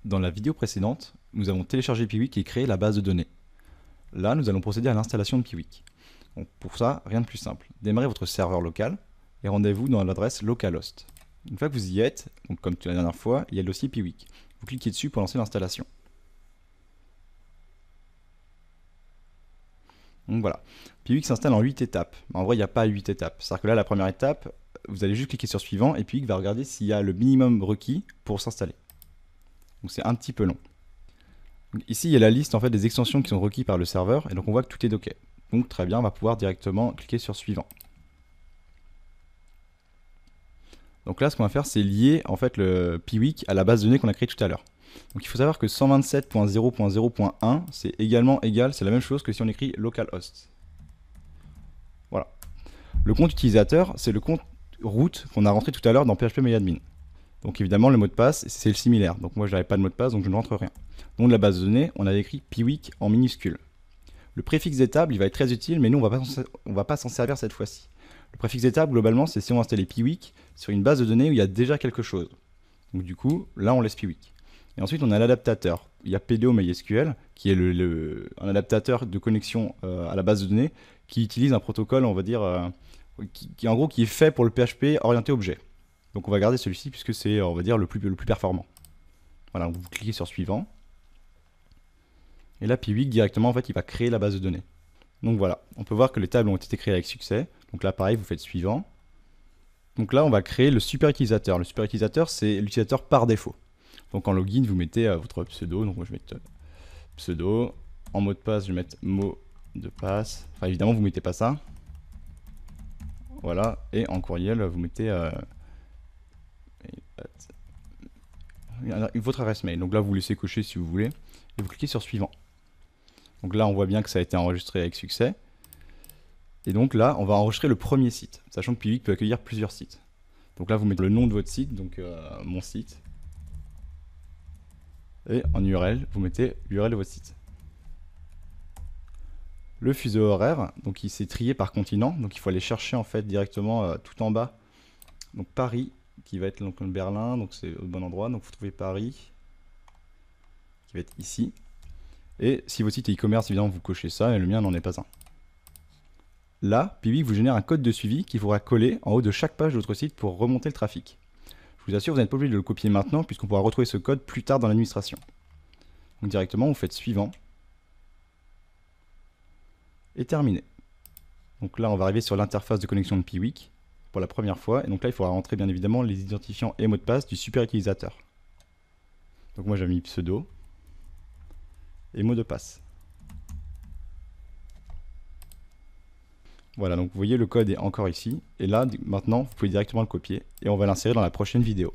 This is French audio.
Dans la vidéo précédente, nous avons téléchargé Piwik et créé la base de données. Là, nous allons procéder à l'installation de Piwik. Donc pour ça, rien de plus simple. Démarrez votre serveur local et rendez-vous dans l'adresse localhost. Une fois que vous y êtes, donc comme la dernière fois, il y a le dossier Piwik. Vous cliquez dessus pour lancer l'installation. Donc voilà, Piwik s'installe en 8 étapes. En vrai, il n'y a pas 8 étapes. C'est-à-dire que là, la première étape, vous allez juste cliquer sur suivant et Piwik va regarder s'il y a le minimum requis pour s'installer. Donc c'est un petit peu long. Donc ici, il y a la liste en fait des extensions qui sont requises par le serveur et donc on voit que tout est OK. Donc très bien, on va pouvoir directement cliquer sur suivant. Donc là, ce qu'on va faire, c'est lier en fait le Piwik à la base de données qu'on a créée tout à l'heure. Donc il faut savoir que 127.0.0.1, c'est également égal, c'est la même chose que si on écrit localhost. Voilà. Le compte utilisateur, c'est le compte root qu'on a rentré tout à l'heure dans PHPMyAdmin. Donc évidemment, le mot de passe, c'est le similaire. Donc moi, je n'avais pas de mot de passe, donc je ne rentre rien. Nom de la base de données, on avait écrit Piwik en minuscule. Le préfixe des tables, il va être très utile, mais nous, on va pas s'en servir cette fois-ci. Le préfixe des tables, globalement, c'est si on installe Piwik sur une base de données où il y a déjà quelque chose. Donc du coup, là, on laisse Piwik. Et ensuite, on a l'adaptateur. Il y a PDO MySQL, qui est un adaptateur de connexion à la base de données, qui utilise un protocole, on va dire, qui en gros, qui est fait pour le PHP orienté objet. Donc on va garder celui-ci puisque c'est, on va dire, le plus performant. Voilà, vous cliquez sur suivant. Et là, Piwik, directement, en fait, il va créer la base de données. Donc voilà, on peut voir que les tables ont été créées avec succès. Donc là, pareil, vous faites suivant. Donc là, on va créer le super utilisateur. Le super utilisateur, c'est l'utilisateur par défaut. Donc en login, vous mettez votre pseudo. Donc moi, je vais mettre pseudo. En mot de passe, je vais mettre mot de passe. Enfin, évidemment, vous ne mettez pas ça. Voilà. Et en courriel, vous mettez votre adresse mail. Donc là, vous laissez cocher si vous voulez. Et vous cliquez sur suivant. Donc là, on voit bien que ça a été enregistré avec succès. Et donc là, on va enregistrer le premier site, sachant que Piwik peut accueillir plusieurs sites. Donc là, vous mettez le nom de votre site, donc mon site. Et en URL, vous mettez l'URL de votre site. Le fuseau horaire, donc il s'est trié par continent, donc il faut aller chercher en fait directement tout en bas. Donc Paris, qui va être donc Berlin, donc c'est au bon endroit. Donc vous trouvez Paris, qui va être ici. Et si votre site est e-commerce, évidemment, vous cochez ça, et le mien n'en est pas un. Là, Piwik vous génère un code de suivi qu'il faudra coller en haut de chaque page de votre site pour remonter le trafic. Je vous assure, vous n'êtes pas obligé de le copier maintenant, puisqu'on pourra retrouver ce code plus tard dans l'administration. Donc directement, vous faites suivant. Et terminé. Donc là, on va arriver sur l'interface de connexion de Piwik pour la première fois. Et donc là, il faudra rentrer bien évidemment les identifiants et mots de passe du super utilisateur. Donc moi, j'ai mis pseudo et mot de passe. Voilà, donc vous voyez le code est encore ici. Et là, maintenant, vous pouvez directement le copier et on va l'insérer dans la prochaine vidéo.